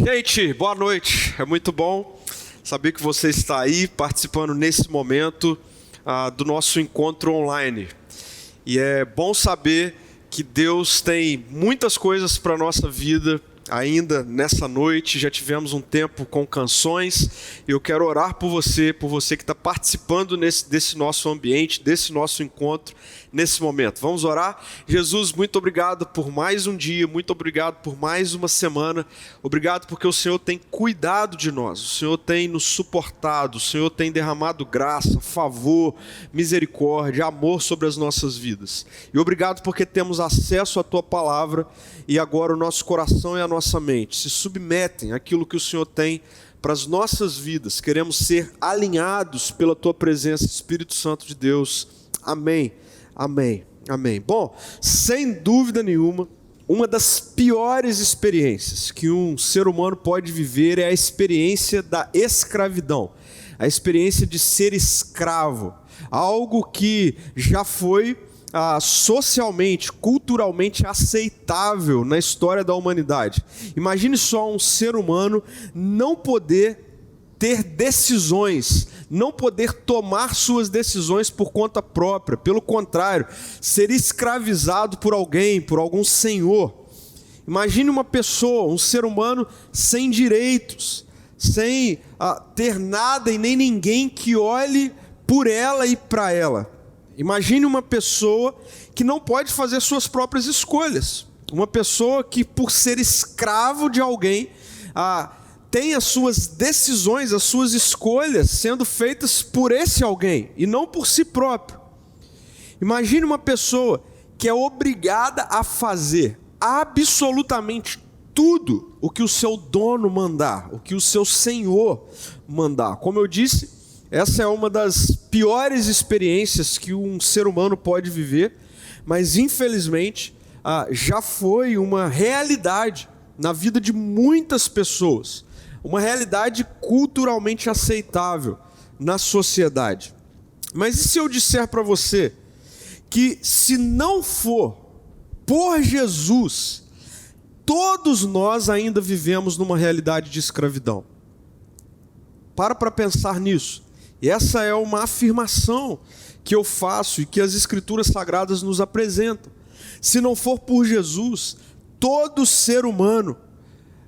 Gente, boa noite. É muito bom saber que você está aí participando nesse momento do nosso encontro online. E é bom saber que Deus tem muitas coisas para a nossa vida ainda nessa noite. Já tivemos um tempo com canções. Eu quero orar por você que está participando desse nosso ambiente, desse nosso encontro, nesse momento. Vamos orar? Jesus, muito obrigado por mais um dia, muito obrigado por mais uma semana. Obrigado porque o Senhor tem cuidado de nós, o Senhor tem nos suportado, o Senhor tem derramado graça, favor, misericórdia, amor sobre as nossas vidas. E obrigado porque temos acesso à Tua palavra e agora o nosso coração e a nossa mente se submetem àquilo que o Senhor tem para as nossas vidas. Queremos ser alinhados pela Tua presença, Espírito Santo de Deus. Amém. Amém, amém. Bom, sem dúvida nenhuma, uma das piores experiências que um ser humano pode viver é a experiência da escravidão, a experiência de ser escravo, algo que já foi socialmente, culturalmente aceitável na história da humanidade. Imagine só um ser humano não poder ter decisões, não poder tomar suas decisões por conta própria. Pelo contrário, ser escravizado por alguém, por algum senhor. Imagine uma pessoa, um ser humano sem direitos, sem ter nada e nem ninguém que olhe por ela e para ela. Imagine uma pessoa que não pode fazer suas próprias escolhas. Uma pessoa que, por ser escravo de alguém, tem as suas decisões, as suas escolhas sendo feitas por esse alguém e não por si próprio. Imagine uma pessoa que é obrigada a fazer absolutamente tudo o que o seu dono mandar, o que o seu senhor mandar. Como eu disse, essa é uma das piores experiências que um ser humano pode viver, mas infelizmente já foi uma realidade na vida de muitas pessoas. Uma realidade culturalmente aceitável na sociedade. Mas e se eu disser para você que, se não for por Jesus, todos nós ainda vivemos numa realidade de escravidão? Para pensar nisso. E essa é uma afirmação que eu faço e que as Escrituras Sagradas nos apresentam. Se não for por Jesus, todo ser humano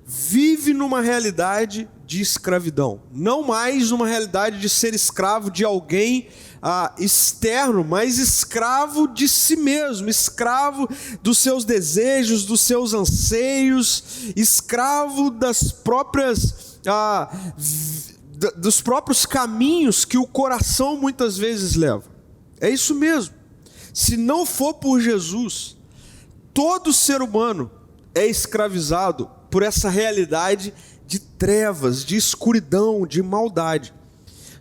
vive numa realidade de escravidão, não mais uma realidade de ser escravo de alguém externo, mas escravo de si mesmo, escravo dos seus desejos, dos seus anseios, escravo das próprias dos próprios caminhos que o coração muitas vezes leva. É isso mesmo. Se não for por Jesus, todo ser humano é escravizado por essa realidade de trevas, de escuridão, de maldade.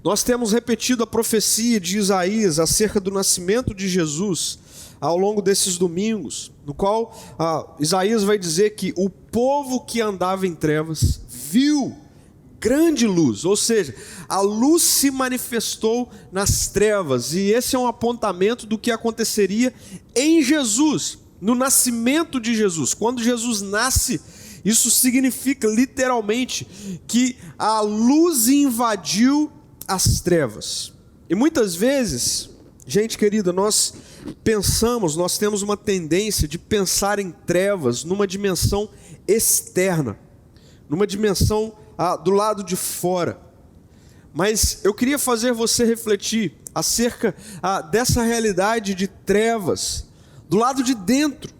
Nós temos repetido a profecia de Isaías acerca do nascimento de Jesus ao longo desses domingos, no qual Isaías vai dizer que o povo que andava em trevas viu grande luz, ou seja, a luz se manifestou nas trevas, e esse é um apontamento do que aconteceria em Jesus, no nascimento de Jesus. Quando Jesus nasce, isso significa literalmente que a luz invadiu as trevas. E muitas vezes, gente querida, nós temos uma tendência de pensar em trevas numa dimensão externa, numa dimensão do lado de fora. Mas eu queria fazer você refletir acerca dessa realidade de trevas do lado de dentro,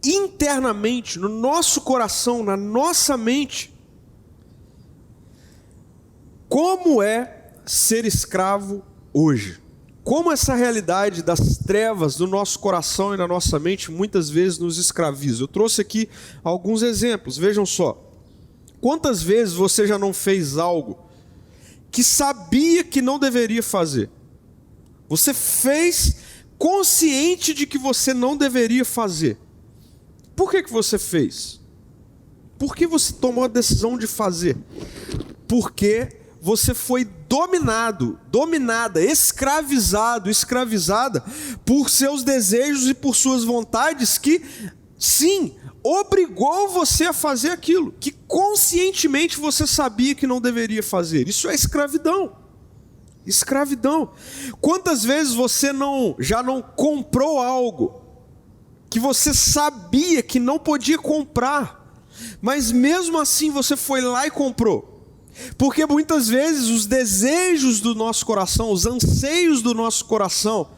internamente, no nosso coração, na nossa mente. Como é ser escravo hoje? Como essa realidade das trevas do nosso coração e na nossa mente muitas vezes nos escraviza? Eu trouxe aqui alguns exemplos, vejam só. Quantas vezes você já não fez algo que sabia que não deveria fazer? Você fez consciente de que você não deveria fazer. Por que você fez? Por que você tomou a decisão de fazer? Porque você foi dominada, escravizada por seus desejos e por suas vontades que Sim, obrigou você a fazer aquilo que conscientemente você sabia que não deveria fazer. Isso é escravidão. Escravidão. Quantas vezes você já não comprou algo que você sabia que não podia comprar, mas mesmo assim você foi lá e comprou? Porque muitas vezes os desejos do nosso coração, os anseios do nosso coração,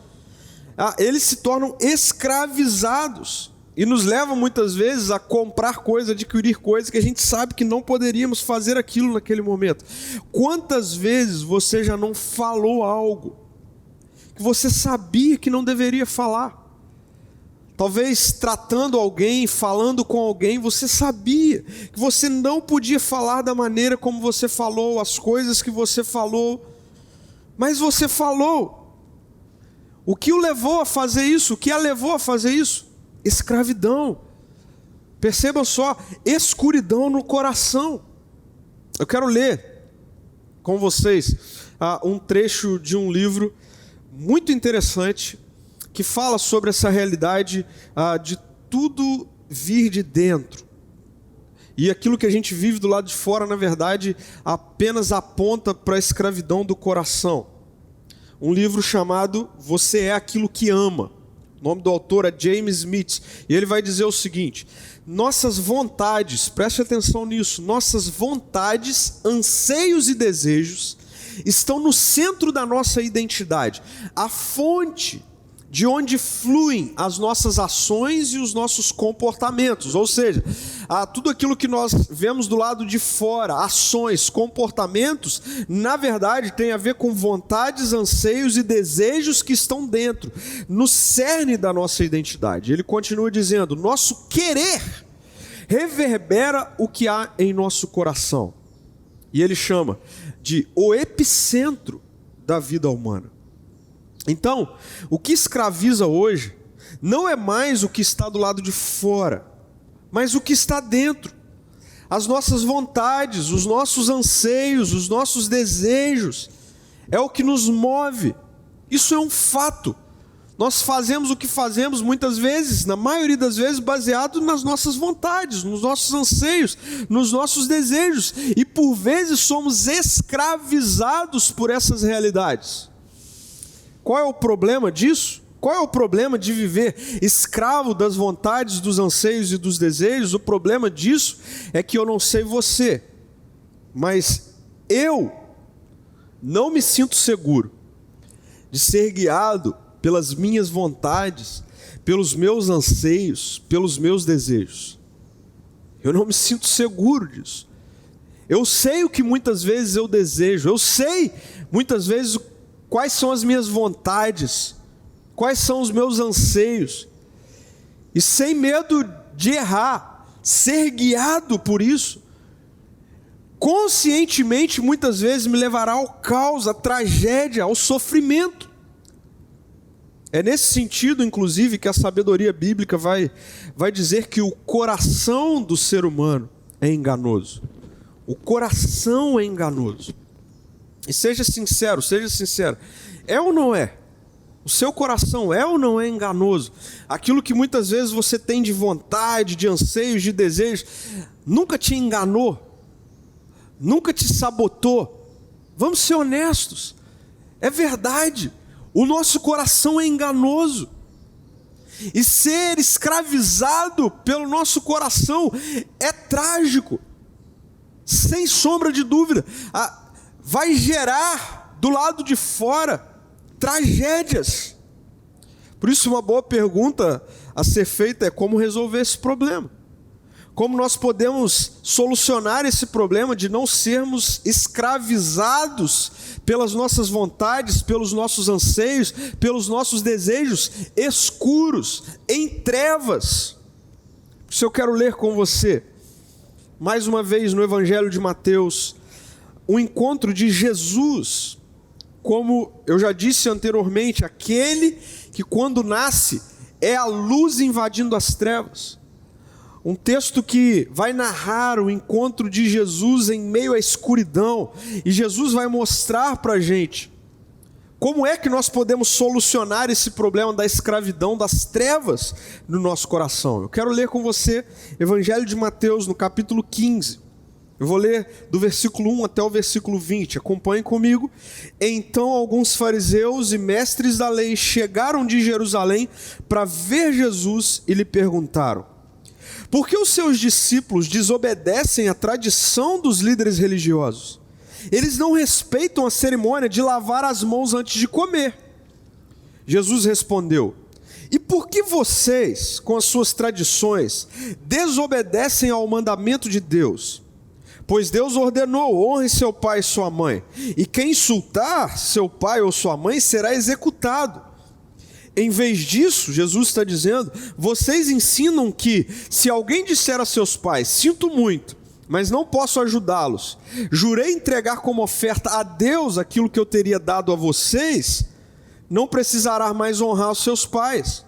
eles se tornam escravizados e nos levam muitas vezes a comprar coisas, adquirir coisas que a gente sabe que não poderíamos fazer aquilo naquele momento. Quantas vezes você já não falou algo que você sabia que não deveria falar? Talvez tratando alguém, falando com alguém, você sabia que você não podia falar da maneira como você falou, as coisas que você falou, mas você falou. O que o levou a fazer isso? O que a levou a fazer isso? Escravidão. Percebam só, escuridão no coração. Eu quero ler com vocês um trecho de um livro muito interessante que fala sobre essa realidade de tudo vir de dentro. E aquilo que a gente vive do lado de fora, na verdade, apenas aponta para a escravidão do coração. Um livro chamado Você é Aquilo que Ama. O nome do autor é James Smith. E ele vai dizer o seguinte: nossas vontades, preste atenção nisso, nossas vontades, anseios e desejos estão no centro da nossa identidade. A fonte de onde fluem as nossas ações e os nossos comportamentos. Ou seja, tudo aquilo que nós vemos do lado de fora, ações, comportamentos, na verdade tem a ver com vontades, anseios e desejos que estão dentro, no cerne da nossa identidade. Ele continua dizendo: nosso querer reverbera o que há em nosso coração. E ele chama de o epicentro da vida humana. Então, o que escraviza hoje não é mais o que está do lado de fora, mas o que está dentro. As nossas vontades, os nossos anseios, os nossos desejos, é o que nos move. Isso é um fato. Nós fazemos o que fazemos muitas vezes, na maioria das vezes, baseado nas nossas vontades, nos nossos anseios, nos nossos desejos. E por vezes somos escravizados por essas realidades. Qual é o problema disso? Qual é o problema de viver escravo das vontades, dos anseios e dos desejos? O problema disso é que eu não sei você, mas eu não me sinto seguro de ser guiado pelas minhas vontades, pelos meus anseios, pelos meus desejos. Eu não me sinto seguro disso. Eu sei o que muitas vezes eu desejo, eu sei muitas vezes quais são as minhas vontades, quais são os meus anseios, e sem medo de errar, ser guiado por isso, conscientemente muitas vezes me levará ao caos, à tragédia, ao sofrimento. É nesse sentido, inclusive, que a sabedoria bíblica vai dizer que o coração do ser humano é enganoso. O coração é enganoso. E seja sincero, é ou não é? O seu coração é ou não é enganoso? Aquilo que muitas vezes você tem de vontade, de anseios, de desejos, nunca te enganou? Nunca te sabotou? Vamos ser honestos, é verdade, o nosso coração é enganoso. E ser escravizado pelo nosso coração é trágico, sem sombra de dúvida. Vai gerar do lado de fora tragédias. Por isso, uma boa pergunta a ser feita é como resolver esse problema. Como nós podemos solucionar esse problema de não sermos escravizados pelas nossas vontades, pelos nossos anseios, pelos nossos desejos escuros, em trevas. Por isso eu quero ler com você, mais uma vez no Evangelho de Mateus, o encontro de Jesus, como eu já disse anteriormente, aquele que quando nasce é a luz invadindo as trevas. Um texto que vai narrar o encontro de Jesus em meio à escuridão, e Jesus vai mostrar para a gente Como é que nós podemos solucionar esse problema da escravidão, das trevas no nosso coração? Eu quero ler com você Evangelho de Mateus, no capítulo 15. Eu vou ler do versículo 1 até o versículo 20. Acompanhem comigo. Então alguns fariseus e mestres da lei chegaram de Jerusalém para ver Jesus e lhe perguntaram: por que os seus discípulos desobedecem à tradição dos líderes religiosos? Eles não respeitam a cerimônia de lavar as mãos antes de comer. Jesus respondeu: e por que vocês, com as suas tradições, desobedecem ao mandamento de Deus? Pois Deus ordenou: honre seu pai e sua mãe, e quem insultar seu pai ou sua mãe será executado. Em vez disso, Jesus está dizendo, vocês ensinam que, se alguém disser a seus pais: sinto muito, mas não posso ajudá-los, jurei entregar como oferta a Deus aquilo que eu teria dado a vocês, não precisará mais honrar os seus pais.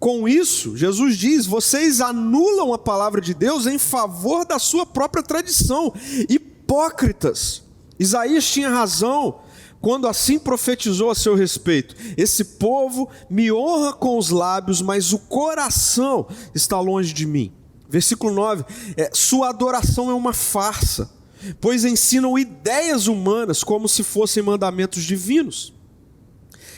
Com isso, Jesus diz, vocês anulam a palavra de Deus em favor da sua própria tradição. Hipócritas! Isaías tinha razão quando assim profetizou a seu respeito: esse povo me honra com os lábios, mas o coração está longe de mim. Versículo 9, sua adoração é uma farsa, pois ensinam ideias humanas como se fossem mandamentos divinos.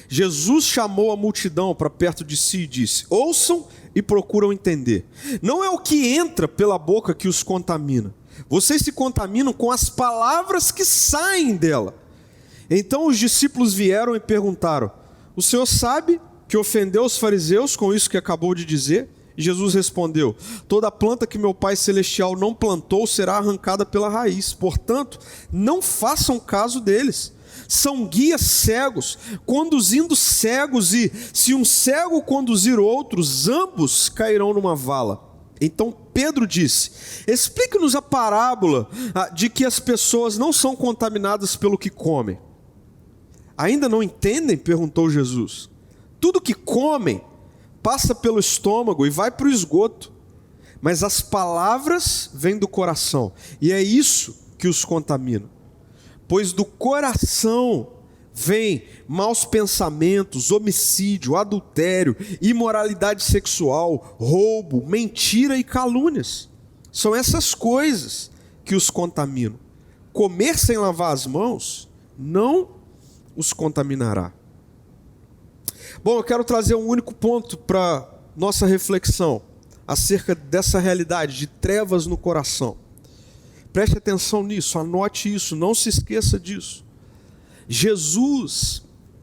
Jesus chamou a multidão para perto de si e disse: ouçam e procuram entender. Não é o que entra pela boca que os contamina. Vocês se contaminam com as palavras que saem dela. Então os discípulos vieram e perguntaram: o senhor sabe que ofendeu os fariseus com isso que acabou de dizer? E Jesus respondeu: toda planta que meu Pai Celestial não plantou será arrancada pela raiz. Portanto, não façam caso deles. São guias cegos, conduzindo cegos, e se um cego conduzir outros, ambos cairão numa vala. Então Pedro disse: explique-nos a parábola de que as pessoas não são contaminadas pelo que comem. Ainda não entendem? Perguntou Jesus. Tudo que comem passa pelo estômago e vai para o esgoto, mas as palavras vêm do coração, e é isso que os contamina. Pois do coração vêm maus pensamentos, homicídio, adultério, imoralidade sexual, roubo, mentira e calúnias. São essas coisas que os contaminam. Comer sem lavar as mãos não os contaminará. Bom, eu quero trazer um único ponto para nossa reflexão acerca dessa realidade de trevas no coração. Preste atenção nisso, anote isso, não se esqueça disso. Jesus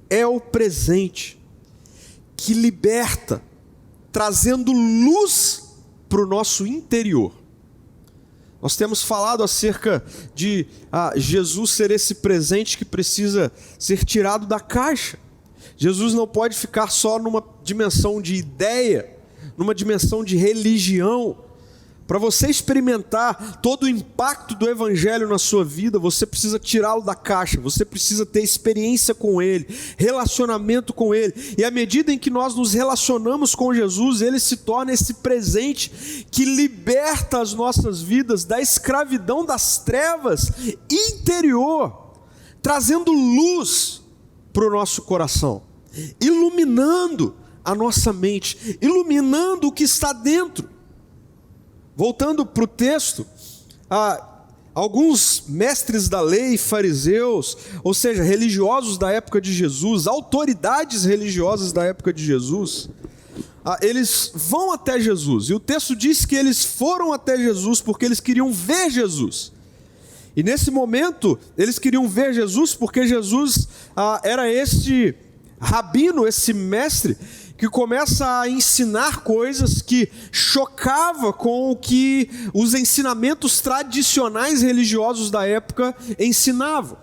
é o presente que liberta, trazendo luz para o nosso interior. Nós temos falado acerca de Jesus ser esse presente que precisa ser tirado da caixa. Jesus não pode ficar só numa dimensão de ideia, numa dimensão de religião. Para você experimentar todo o impacto do Evangelho na sua vida, você precisa tirá-lo da caixa, você precisa ter experiência com Ele, relacionamento com Ele. E à medida em que nós nos relacionamos com Jesus, Ele se torna esse presente que liberta as nossas vidas da escravidão das trevas interior, trazendo luz para o nosso coração, iluminando a nossa mente, iluminando o que está dentro. Voltando para o texto, alguns mestres da lei, fariseus, ou seja, religiosos da época de Jesus, autoridades religiosas da época de Jesus, eles vão até Jesus, e o texto diz que eles foram até Jesus porque eles queriam ver Jesus. E nesse momento, eles queriam ver Jesus porque Jesus era esse rabino, esse mestre, que começa a ensinar coisas que chocava com o que os ensinamentos tradicionais religiosos da época ensinavam.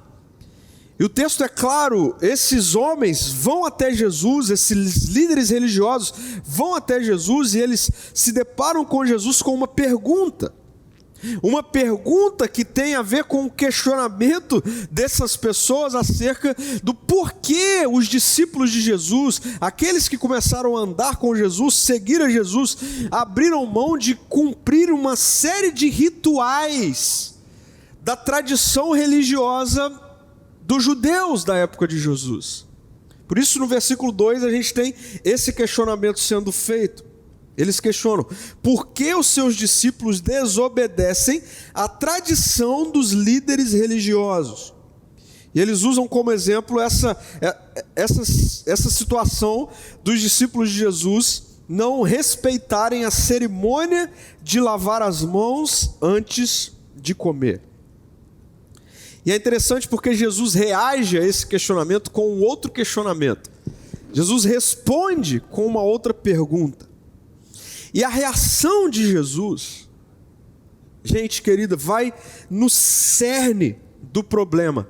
E o texto é claro, esses homens vão até Jesus, esses líderes religiosos vão até Jesus e eles se deparam com Jesus com uma pergunta. Uma pergunta que tem a ver com o questionamento dessas pessoas acerca do porquê os discípulos de Jesus, aqueles que começaram a andar com Jesus, seguir a Jesus, abriram mão de cumprir uma série de rituais da tradição religiosa dos judeus da época de Jesus. Por isso, no versículo 2, a gente tem esse questionamento sendo feito. Eles questionam: por que os seus discípulos desobedecem à tradição dos líderes religiosos? E eles usam como exemplo essa situação dos discípulos de Jesus não respeitarem a cerimônia de lavar as mãos antes de comer. E é interessante porque Jesus reage a esse questionamento com um outro questionamento. Jesus responde com uma outra pergunta. E a reação de Jesus, gente querida, vai no cerne do problema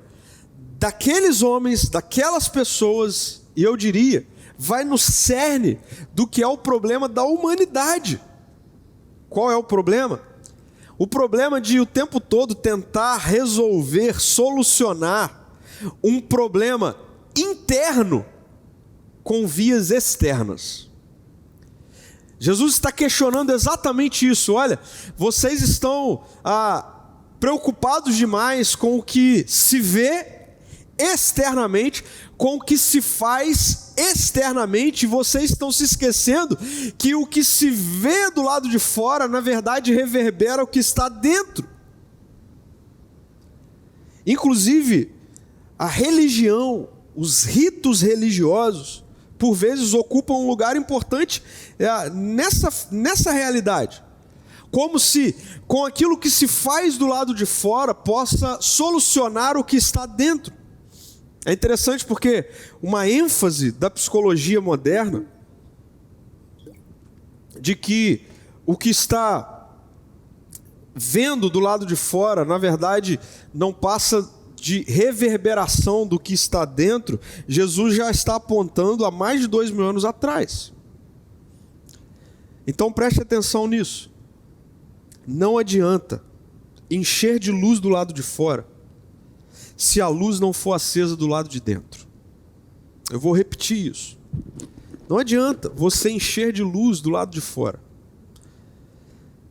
daqueles homens, daquelas pessoas, e eu diria, vai no cerne do que é o problema da humanidade. Qual é o problema? O problema de o tempo todo tentar resolver, solucionar um problema interno com vias externas. Jesus está questionando exatamente isso. Olha, vocês estão preocupados demais com o que se vê externamente, com o que se faz externamente. Vocês estão se esquecendo que o que se vê do lado de fora, na verdade, reverbera o que está dentro. Inclusive, a religião, os ritos religiosos, por vezes ocupam um lugar importante nessa realidade. Como se, com aquilo que se faz do lado de fora, possa solucionar o que está dentro. É interessante porque uma ênfase da psicologia moderna de que o que está vendo do lado de fora, na verdade, não passa de reverberação do que está dentro, Jesus já está apontando há mais de 2000 anos atrás. Então preste atenção nisso. Não adianta encher de luz do lado de fora se a luz não for acesa do lado de dentro. Eu vou repetir isso. Não adianta você encher de luz do lado de fora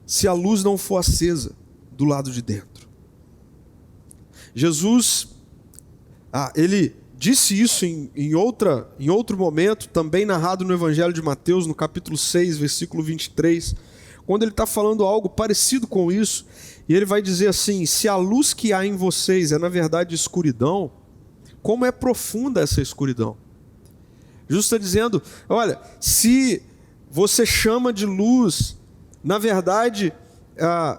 se a luz não for acesa do lado de dentro. Jesus, ele disse isso em outro momento, também narrado no Evangelho de Mateus, no capítulo 6, versículo 23, quando ele está falando algo parecido com isso. E ele vai dizer assim: se a luz que há em vocês é na verdade escuridão, como é profunda essa escuridão? Jesus está dizendo: olha, se você chama de luz, na verdade,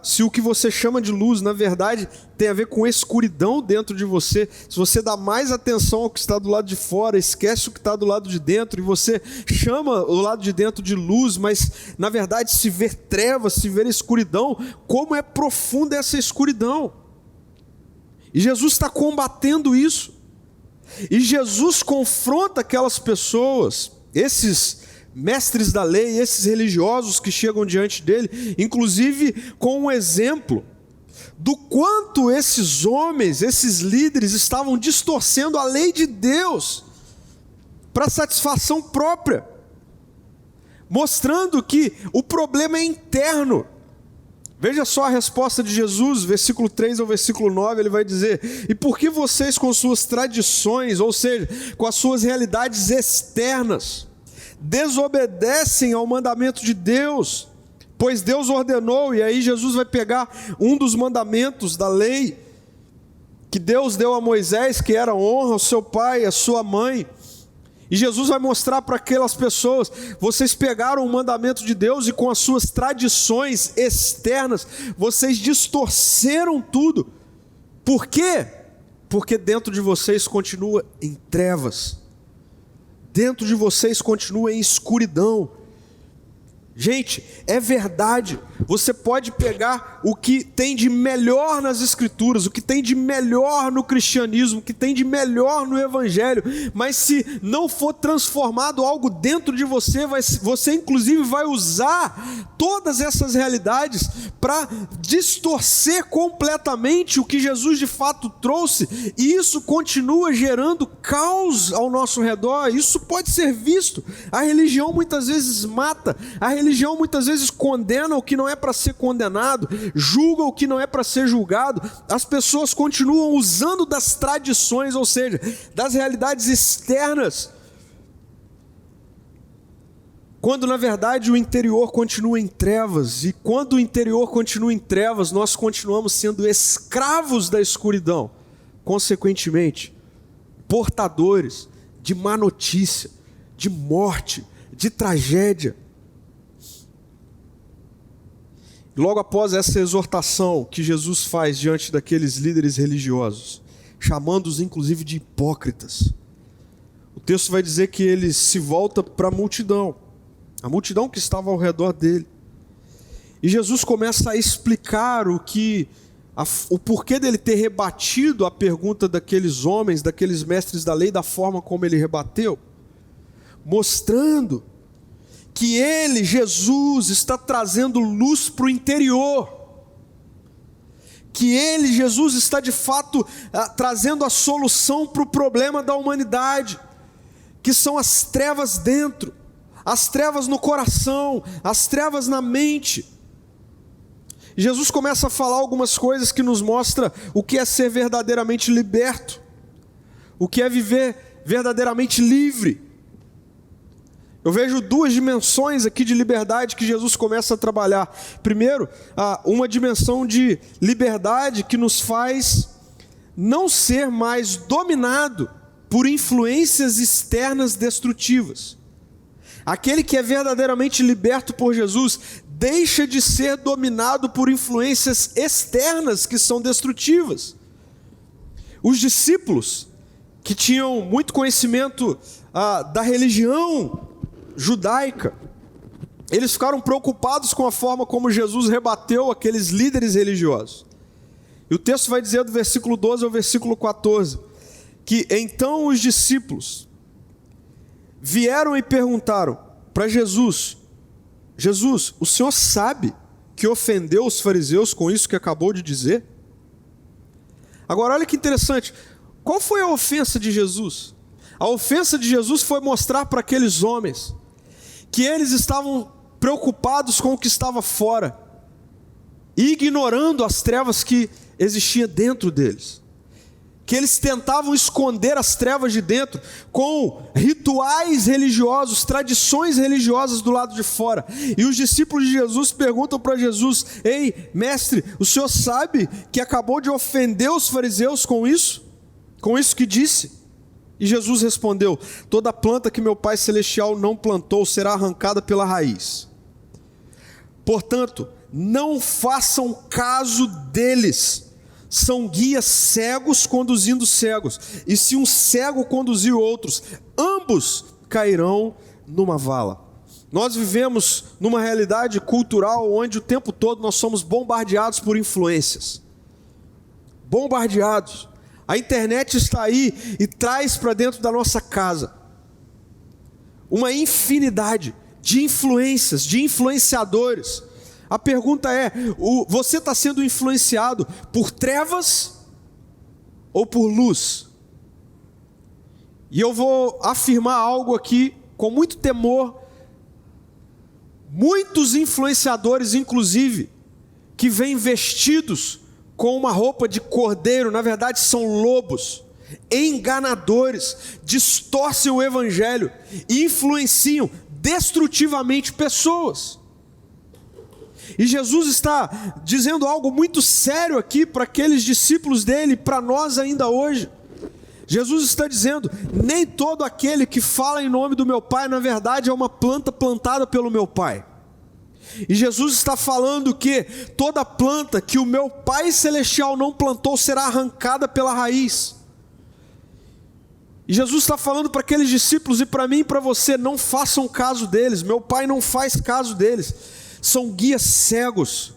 se o que você chama de luz, na verdade, tem a ver com escuridão dentro de você, se você dá mais atenção ao que está do lado de fora, esquece o que está do lado de dentro, e você chama o lado de dentro de luz, mas na verdade se ver trevas, se ver escuridão, como é profunda essa escuridão. E Jesus está combatendo isso. E Jesus confronta aquelas pessoas, esses mestres da lei, esses religiosos que chegam diante dele, inclusive com um exemplo do quanto esses homens, esses líderes estavam distorcendo a lei de Deus para satisfação própria, mostrando que o problema é interno. Veja só a resposta de Jesus, versículo 3 ao versículo 9, ele vai dizer: e por que vocês com suas tradições, ou seja, com as suas realidades externas, desobedecem ao mandamento de Deus? Pois Deus ordenou, e aí Jesus vai pegar um dos mandamentos da lei que Deus deu a Moisés, que era: honra o seu pai e a sua mãe. E Jesus vai mostrar para aquelas pessoas: vocês pegaram o mandamento de Deus e com as suas tradições externas, vocês distorceram tudo. Por quê? Porque dentro de vocês continua em trevas. Dentro de vocês continua em escuridão. Gente, é verdade. Você pode pegar o que tem de melhor nas Escrituras, o que tem de melhor no cristianismo, o que tem de melhor no Evangelho, mas se não for transformado algo dentro de você, você inclusive vai usar todas essas realidades para distorcer completamente o que Jesus de fato trouxe, e isso continua gerando caos ao nosso redor. Isso pode ser visto. A religião muitas vezes mata, a religião muitas vezes condena o que não é para ser condenado, julga o que não é para ser julgado. As pessoas continuam usando das tradições, ou seja, das realidades externas, quando na verdade o interior continua em trevas, e quando o interior continua em trevas, nós continuamos sendo escravos da escuridão, consequentemente, portadores de má notícia, de morte, de tragédia. Logo após essa exortação que Jesus faz diante daqueles líderes religiosos, chamando-os inclusive de hipócritas, o texto vai dizer que ele se volta para a multidão que estava ao redor dele. E Jesus começa a explicar o porquê dele ter rebatido a pergunta daqueles homens, daqueles mestres da lei, da forma como ele rebateu, mostrando que ele, Jesus, está trazendo luz para o interior, que ele, Jesus, está de fato trazendo a solução para o problema da humanidade, que são as trevas dentro, as trevas no coração, as trevas na mente. Jesus começa a falar algumas coisas que nos mostram o que é ser verdadeiramente liberto, o que é viver verdadeiramente livre. Eu vejo duas dimensões aqui de liberdade que Jesus começa a trabalhar. Primeiro, uma dimensão de liberdade que nos faz não ser mais dominado por influências externas destrutivas. Aquele que é verdadeiramente liberto por Jesus deixa de ser dominado por influências externas que são destrutivas. Os discípulos, que tinham muito conhecimento da religião judaica, eles ficaram preocupados com a forma como Jesus rebateu aqueles líderes religiosos. E o texto vai dizer do versículo 12 ao versículo 14, que então os discípulos vieram e perguntaram para Jesus: Jesus, o Senhor sabe que ofendeu os fariseus com isso que acabou de dizer? Agora olha que interessante, qual foi a ofensa de Jesus? A ofensa de Jesus foi mostrar para aqueles homens que eles estavam preocupados com o que estava fora, e ignorando as trevas que existiam dentro deles, que eles tentavam esconder as trevas de dentro com rituais religiosos, tradições religiosas do lado de fora. E os discípulos de Jesus perguntam para Jesus: ei, mestre, o Senhor sabe que acabou de ofender os fariseus com isso que disse? E Jesus respondeu: toda planta que meu Pai Celestial não plantou será arrancada pela raiz. Portanto, não façam caso deles. São guias cegos conduzindo cegos. E se um cego conduzir outros, ambos cairão numa vala. Nós vivemos numa realidade cultural onde o tempo todo nós somos bombardeados por influências. Bombardeados. A internet está aí e traz para dentro da nossa casa uma infinidade de influências, de influenciadores. A pergunta é: você está sendo influenciado por trevas ou por luz? E eu vou afirmar algo aqui com muito temor. Muitos influenciadores, inclusive, que vêm vestidos com uma roupa de cordeiro, na verdade são lobos, enganadores, distorcem o evangelho e influenciam destrutivamente pessoas. E Jesus está dizendo algo muito sério aqui para aqueles discípulos dele, para nós ainda hoje. Jesus está dizendo: nem todo aquele que fala em nome do meu Pai, na verdade é uma planta plantada pelo meu Pai. E Jesus está falando que toda planta que o meu Pai Celestial não plantou será arrancada pela raiz. E Jesus está falando para aqueles discípulos e para mim e para você: não façam caso deles, meu Pai não faz caso deles. São guias cegos,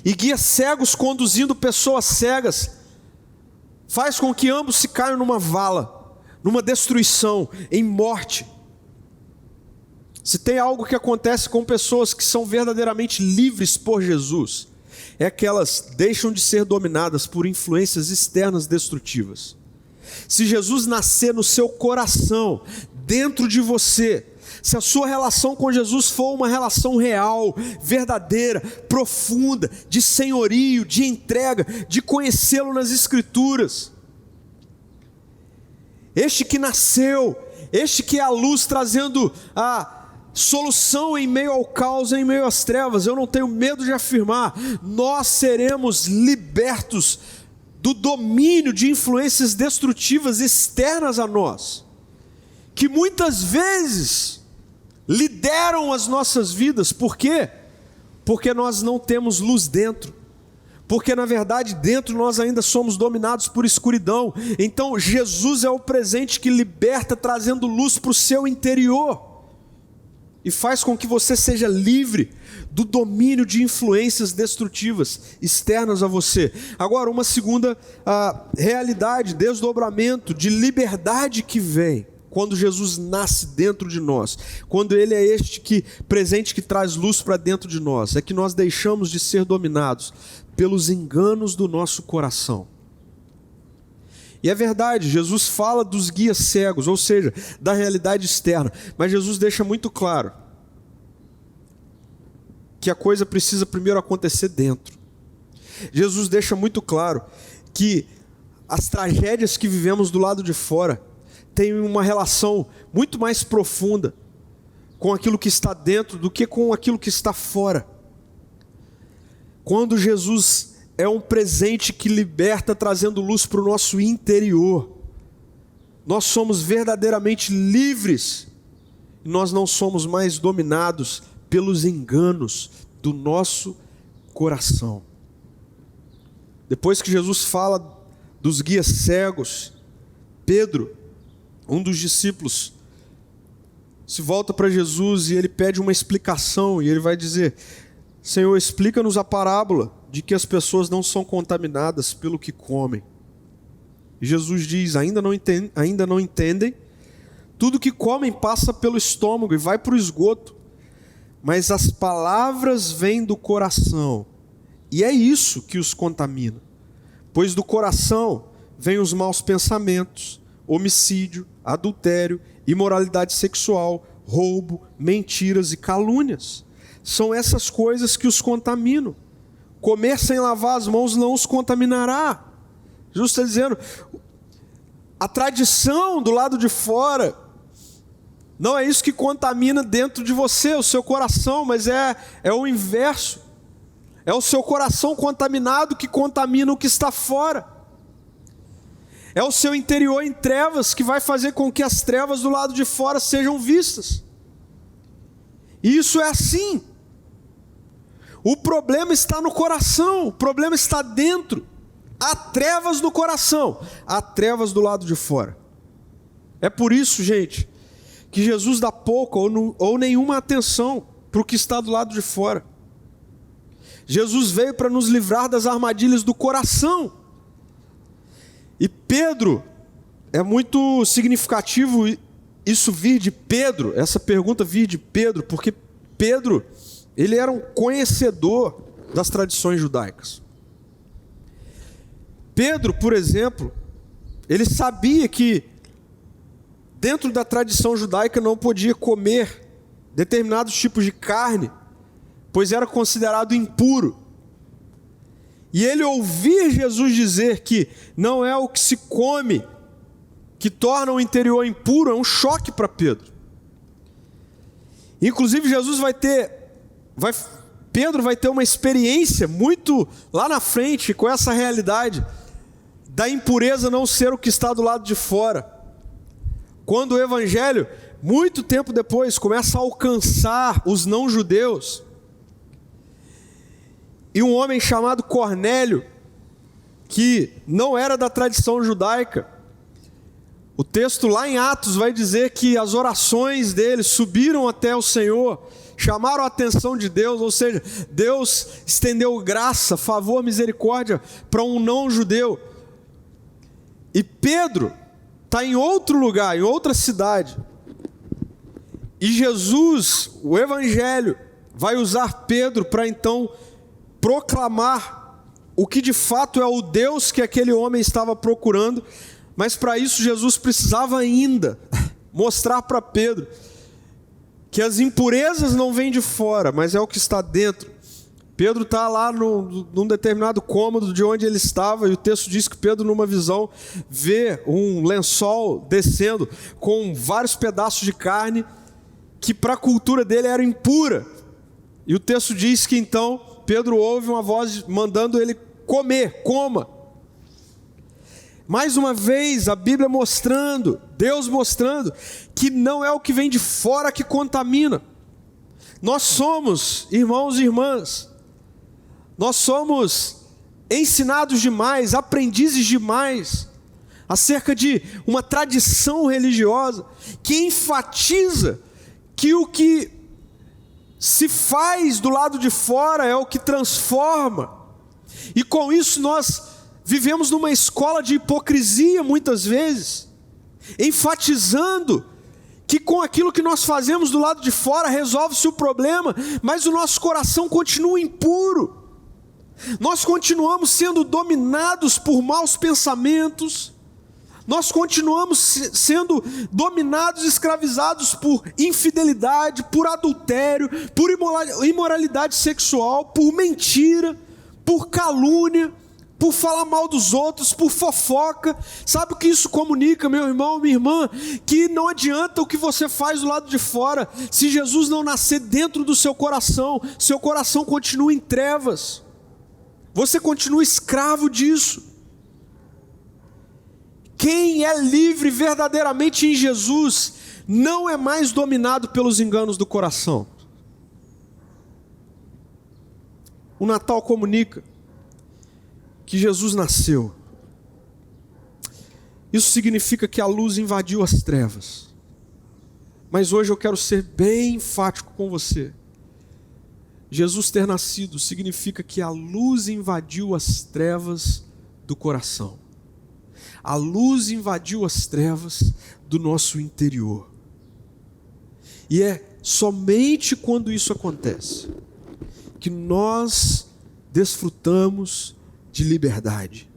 e guias cegos conduzindo pessoas cegas faz com que ambos se caiam numa vala, numa destruição, em morte. Se tem algo que acontece com pessoas que são verdadeiramente livres por Jesus, é que elas deixam de ser dominadas por influências externas destrutivas. Se Jesus nascer no seu coração, dentro de você, se a sua relação com Jesus for uma relação real, verdadeira, profunda, de senhorio, de entrega, de conhecê-lo nas Escrituras, este que nasceu, este que é a luz trazendo solução em meio ao caos, em meio às trevas. Eu não tenho medo de afirmar, nós seremos libertos do domínio de influências destrutivas externas a nós, que muitas vezes lideram as nossas vidas. Por quê? Porque nós não temos luz dentro. Porque na verdade dentro nós ainda somos dominados por escuridão. Então Jesus é o presente que liberta, trazendo luz para o seu interior, e faz com que você seja livre do domínio de influências destrutivas externas a você. Agora, uma segunda realidade, desdobramento de liberdade que vem quando Jesus nasce dentro de nós, quando Ele é este presente que traz luz para dentro de nós, é que nós deixamos de ser dominados pelos enganos do nosso coração. E é verdade, Jesus fala dos guias cegos, ou seja, da realidade externa, mas Jesus deixa muito claro que a coisa precisa primeiro acontecer dentro. Jesus deixa muito claro que as tragédias que vivemos do lado de fora têm uma relação muito mais profunda com aquilo que está dentro do que com aquilo que está fora. Quando Jesus é um presente que liberta, trazendo luz para o nosso interior, nós somos verdadeiramente livres, e nós não somos mais dominados pelos enganos do nosso coração. Depois que Jesus fala dos guias cegos, Pedro, um dos discípulos, se volta para Jesus e ele pede uma explicação, e ele vai dizer: Senhor, explica-nos a parábola de que as pessoas não são contaminadas pelo que comem. E Jesus diz: ainda não entendem? Tudo que comem passa pelo estômago e vai para o esgoto, mas as palavras vêm do coração, e é isso que os contamina. Pois do coração vêm os maus pensamentos, homicídio, adultério, imoralidade sexual, roubo, mentiras e calúnias. São essas coisas que os contaminam. Comer sem lavar as mãos não os contaminará. Jesus está dizendo, a tradição do lado de fora não é isso que contamina dentro de você, o seu coração, mas é o inverso. É o seu coração contaminado que contamina o que está fora. É o seu interior em trevas que vai fazer com que as trevas do lado de fora sejam vistas. E isso é assim. O problema está no coração, o problema está dentro. Há trevas no coração, há trevas do lado de fora. É por isso, gente, que Jesus dá pouca ou nenhuma atenção para o que está do lado de fora. Jesus veio para nos livrar das armadilhas do coração. E Pedro, é muito significativo isso vir de Pedro, essa pergunta vir de Pedro, porque Pedro, ele era um conhecedor das tradições judaicas. Pedro, por exemplo, ele sabia que dentro da tradição judaica não podia comer determinados tipos de carne, pois era considerado impuro. E ele ouvir Jesus dizer que não é o que se come que torna o interior impuro, é um choque para Pedro. Inclusive Jesus Pedro vai ter uma experiência muito lá na frente com essa realidade da impureza não ser o que está do lado de fora. Quando o evangelho, muito tempo depois, começa a alcançar os não-judeus, e um homem chamado Cornélio, que não era da tradição judaica, o texto lá em Atos vai dizer que as orações dele subiram até o Senhor, chamaram a atenção de Deus, ou seja, Deus estendeu graça, favor, misericórdia para um não-judeu. E Pedro está em outro lugar, em outra cidade, e Jesus, o evangelho, vai usar Pedro para então proclamar o que de fato é o Deus que aquele homem estava procurando. Mas para isso Jesus precisava ainda mostrar para Pedro que as impurezas não vêm de fora, mas é o que está dentro. Pedro está lá num determinado cômodo de onde ele estava, e o texto diz que Pedro, numa visão, vê um lençol descendo com vários pedaços de carne, que para a cultura dele era impura. E o texto diz que então Pedro ouve uma voz mandando ele comer, coma. Mais uma vez a Bíblia mostrando, Deus mostrando, que não é o que vem de fora que contamina. Nós somos, irmãos e irmãs, nós somos ensinados demais, aprendizes demais, acerca de uma tradição religiosa que enfatiza que o que se faz do lado de fora é o que transforma. E com isso nós vivemos numa escola de hipocrisia muitas vezes, enfatizando que com aquilo que nós fazemos do lado de fora resolve-se o problema, mas o nosso coração continua impuro. Nós continuamos sendo dominados por maus pensamentos, nós continuamos sendo dominados, escravizados por infidelidade, por adultério, por imoralidade sexual, por mentira, por calúnia, por falar mal dos outros, por fofoca. Sabe o que isso comunica, meu irmão, minha irmã? Que não adianta o que você faz do lado de fora, se Jesus não nascer dentro do seu coração continua em trevas, você continua escravo disso. Quem é livre verdadeiramente em Jesus não é mais dominado pelos enganos do coração. O Natal comunica que Jesus nasceu. Isso significa que a luz invadiu as trevas. Mas hoje eu quero ser bem enfático com você. Jesus ter nascido significa que a luz invadiu as trevas do coração. A luz invadiu as trevas do nosso interior. E é somente quando isso acontece que nós desfrutamos de liberdade.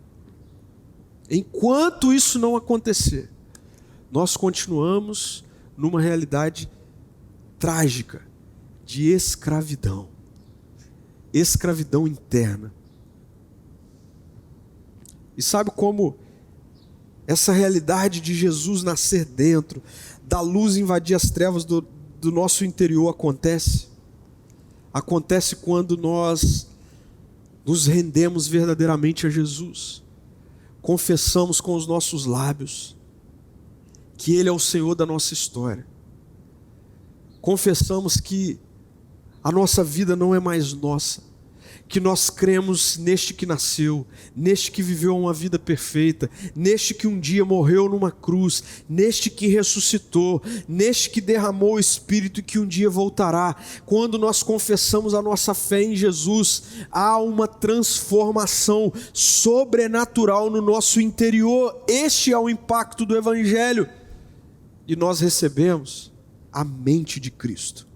Enquanto isso não acontecer, nós continuamos numa realidade trágica de escravidão. Escravidão interna. E sabe como essa realidade de Jesus nascer dentro, da luz invadir as trevas do nosso interior acontece? Acontece quando nós nos rendemos verdadeiramente a Jesus, confessamos com os nossos lábios que Ele é o Senhor da nossa história, confessamos que a nossa vida não é mais nossa, que nós cremos neste que nasceu, neste que viveu uma vida perfeita, neste que um dia morreu numa cruz, neste que ressuscitou, neste que derramou o Espírito e que um dia voltará. Quando nós confessamos a nossa fé em Jesus, há uma transformação sobrenatural no nosso interior. Este é o impacto do Evangelho. E nós recebemos a mente de Cristo.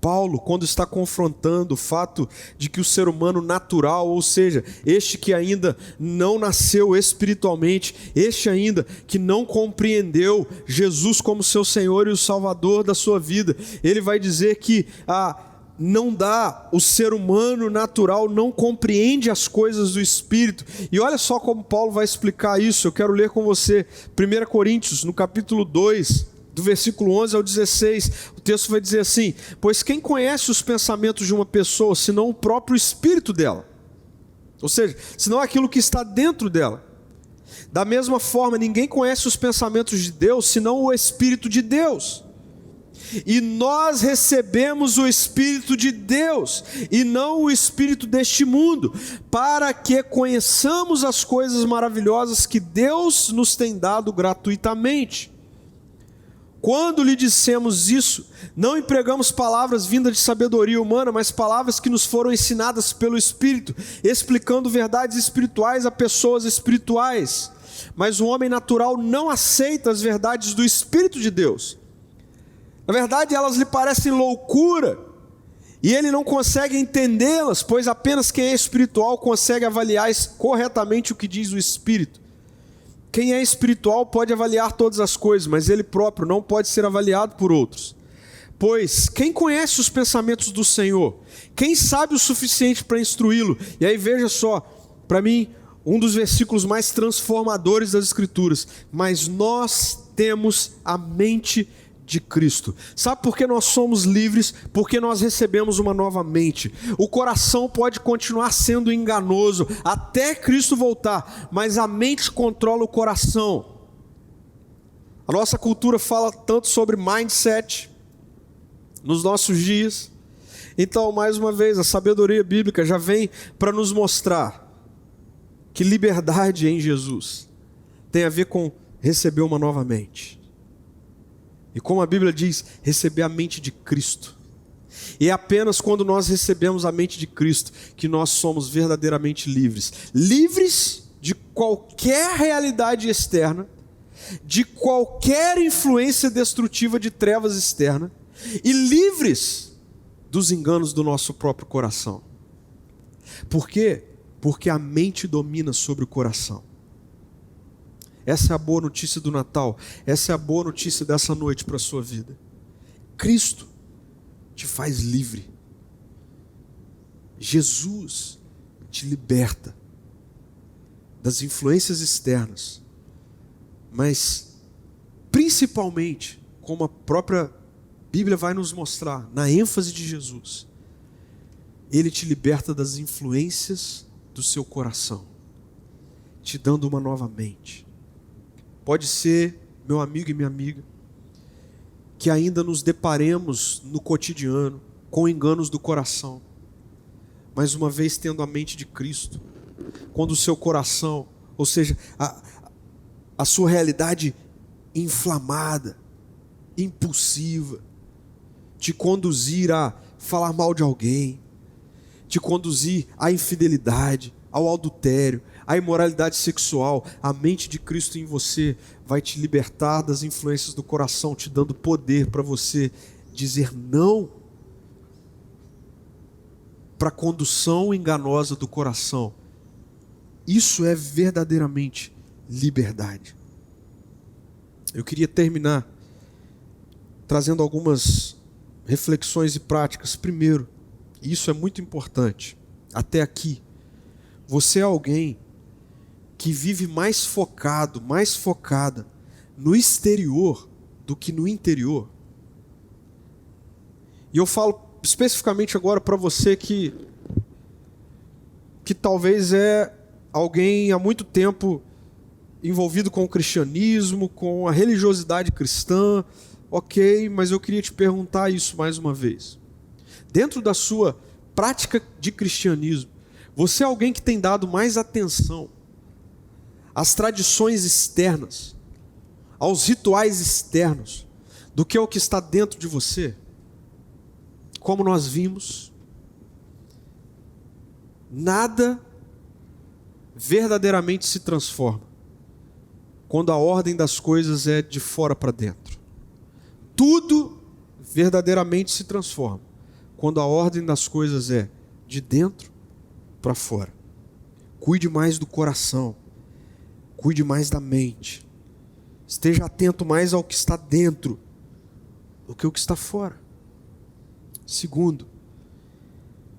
Paulo, quando está confrontando o fato de que o ser humano natural, ou seja, este que ainda não nasceu espiritualmente, este ainda que não compreendeu Jesus como seu Senhor e o Salvador da sua vida, ele vai dizer que não dá, o ser humano natural não compreende as coisas do Espírito. E olha só como Paulo vai explicar isso. Eu quero ler com você 1 Coríntios, no capítulo 2, do versículo 11 ao 16, o texto vai dizer assim: pois quem conhece os pensamentos de uma pessoa, senão o próprio espírito dela? Ou seja, senão aquilo que está dentro dela. Da mesma forma, ninguém conhece os pensamentos de Deus, senão o Espírito de Deus. E nós recebemos o Espírito de Deus, e não o espírito deste mundo, para que conheçamos as coisas maravilhosas que Deus nos tem dado gratuitamente. Quando lhe dissemos isso, não empregamos palavras vindas de sabedoria humana, mas palavras que nos foram ensinadas pelo Espírito, explicando verdades espirituais a pessoas espirituais. Mas o homem natural não aceita as verdades do Espírito de Deus. Na verdade, elas lhe parecem loucura, e ele não consegue entendê-las, pois apenas quem é espiritual consegue avaliar corretamente o que diz o Espírito. Quem é espiritual pode avaliar todas as coisas, mas ele próprio não pode ser avaliado por outros. Pois quem conhece os pensamentos do Senhor? Quem sabe o suficiente para instruí-lo? E aí veja só, para mim, um dos versículos mais transformadores das Escrituras. Mas nós temos a mente de Cristo. Sabe por que nós somos livres? Porque nós recebemos uma nova mente. O coração pode continuar sendo enganoso até Cristo voltar, mas a mente controla o coração. A nossa cultura fala tanto sobre mindset nos nossos dias. Então, mais uma vez, a sabedoria bíblica já vem para nos mostrar que liberdade em Jesus tem a ver com receber uma nova mente. E como a Bíblia diz, receber a mente de Cristo. E é apenas quando nós recebemos a mente de Cristo que nós somos verdadeiramente livres. Livres de qualquer realidade externa, de qualquer influência destrutiva de trevas externa, e livres dos enganos do nosso próprio coração. Por quê? Porque a mente domina sobre o coração. Essa é a boa notícia do Natal. Essa é a boa notícia dessa noite para a sua vida. Cristo te faz livre. Jesus te liberta das influências externas. Mas, principalmente, como a própria Bíblia vai nos mostrar, na ênfase de Jesus, Ele te liberta das influências do seu coração, te dando uma nova mente. Pode ser, meu amigo e minha amiga, que ainda nos deparemos no cotidiano com enganos do coração, mas uma vez tendo a mente de Cristo, quando o seu coração, ou seja, a sua realidade inflamada, impulsiva, te conduzir a falar mal de alguém, te conduzir à infidelidade, ao adultério, à imoralidade sexual, a mente de Cristo em você vai te libertar das influências do coração, te dando poder para você dizer não para a condução enganosa do coração. Isso é verdadeiramente liberdade. Eu queria terminar trazendo algumas reflexões e práticas. Primeiro, e isso é muito importante, até aqui, você é alguém que vive mais focado, mais focada no exterior do que no interior. E eu falo especificamente agora para você que talvez é alguém há muito tempo envolvido com o cristianismo, com a religiosidade cristã. Ok, mas eu queria te perguntar isso mais uma vez. Dentro da sua prática de cristianismo, você é alguém que tem dado mais atenção às tradições externas, aos rituais externos, do que ao que está dentro de você? Como nós vimos, nada verdadeiramente se transforma quando a ordem das coisas é de fora para dentro. Tudo verdadeiramente se transforma quando a ordem das coisas é de dentro para fora. Cuide mais do coração, cuide mais da mente, esteja atento mais ao que está dentro do que o que está fora. Segundo,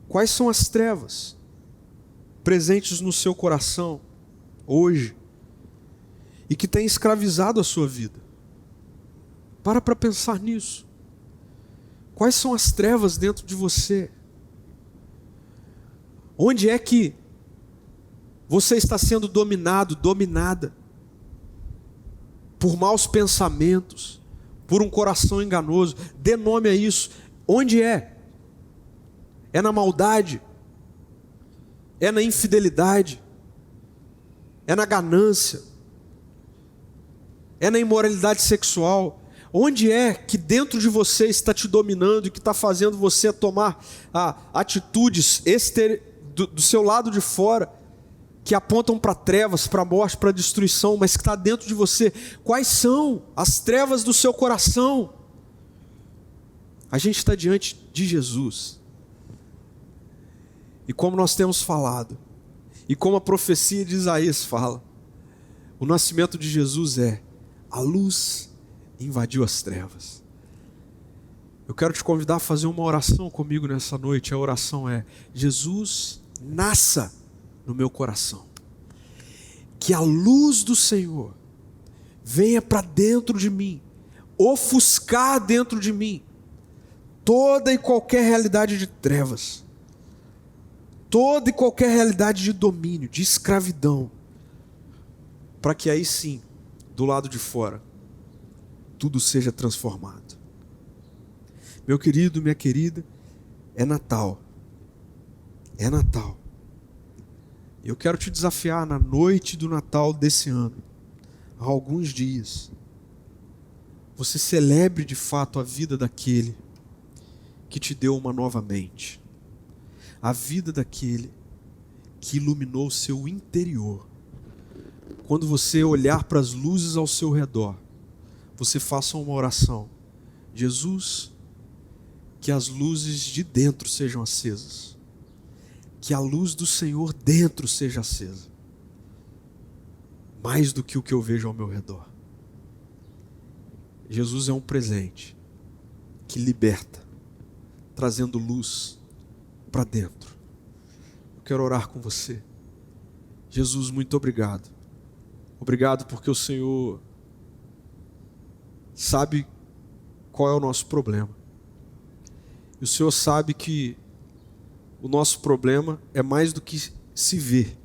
quais são as trevas presentes no seu coração hoje e que têm escravizado a sua vida? Para pensar nisso. Quais são as trevas dentro de você? Onde é que você está sendo dominado, dominada por maus pensamentos, por um coração enganoso? Dê nome a isso. Onde é? É na maldade? É na infidelidade? É na ganância? É na imoralidade sexual? Onde é que dentro de você está te dominando e que está fazendo você tomar atitudes do seu lado de fora que apontam para trevas, para a morte, para a destruição, mas que está dentro de você? Quais são as trevas do seu coração? A gente está diante de Jesus. E como nós temos falado, e como a profecia de Isaías fala, o nascimento de Jesus é a luz invadiu as trevas. Eu quero te convidar a fazer uma oração comigo nessa noite. A oração é: Jesus, nasça no meu coração. Que a luz do Senhor venha para dentro de mim, ofuscar dentro de mim toda e qualquer realidade de trevas, toda e qualquer realidade de domínio, de escravidão, para que aí sim, do lado de fora, tudo seja transformado. Meu querido, minha querida, é Natal. É Natal. Eu quero te desafiar na noite do Natal desse ano, há alguns dias, você celebre de fato a vida daquele que te deu uma nova mente, a vida daquele que iluminou o seu interior. Quando você olhar para as luzes ao seu redor, você faça uma oração: Jesus, que as luzes de dentro sejam acesas, que a luz do Senhor dentro seja acesa, mais do que o que eu vejo ao meu redor. Jesus é um presente que liberta, trazendo luz para dentro. Eu quero orar com você. Jesus, muito obrigado. Obrigado porque o Senhor sabe qual é o nosso problema. E o Senhor sabe que o nosso problema é mais do que se vê.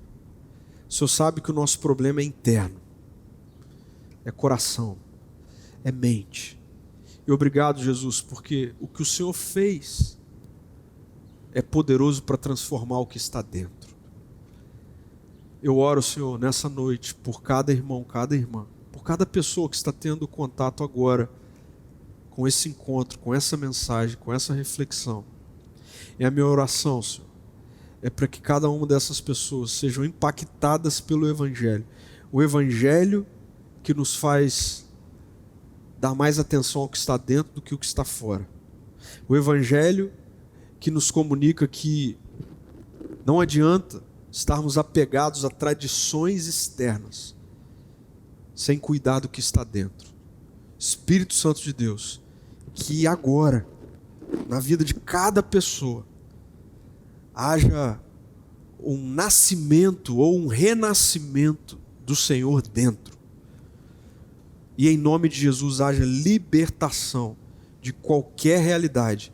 O Senhor sabe que o nosso problema é interno, é coração, é mente. E obrigado, Jesus, porque o que o Senhor fez é poderoso para transformar o que está dentro. Eu oro, Senhor, nessa noite, por cada irmão, cada irmã, por cada pessoa que está tendo contato agora com esse encontro, com essa mensagem, com essa reflexão. E a minha oração, Senhor, é para que cada uma dessas pessoas sejam impactadas pelo Evangelho. O Evangelho que nos faz dar mais atenção ao que está dentro do que o que está fora. O Evangelho que nos comunica que não adianta estarmos apegados a tradições externas, sem cuidar do que está dentro. Espírito Santo de Deus, que agora, na vida de cada pessoa, haja um nascimento ou um renascimento do Senhor dentro. E em nome de Jesus haja libertação de qualquer realidade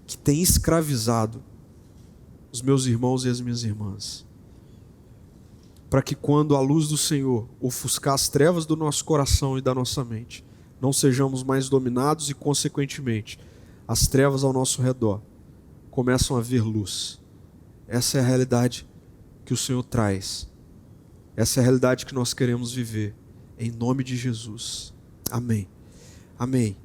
que tem escravizado os meus irmãos e as minhas irmãs. Para que quando a luz do Senhor ofuscar as trevas do nosso coração e da nossa mente, não sejamos mais dominados e, consequentemente, as trevas ao nosso redor começam a ver luz. Essa é a realidade que o Senhor traz. Essa é a realidade que nós queremos viver. Em nome de Jesus. Amém. Amém.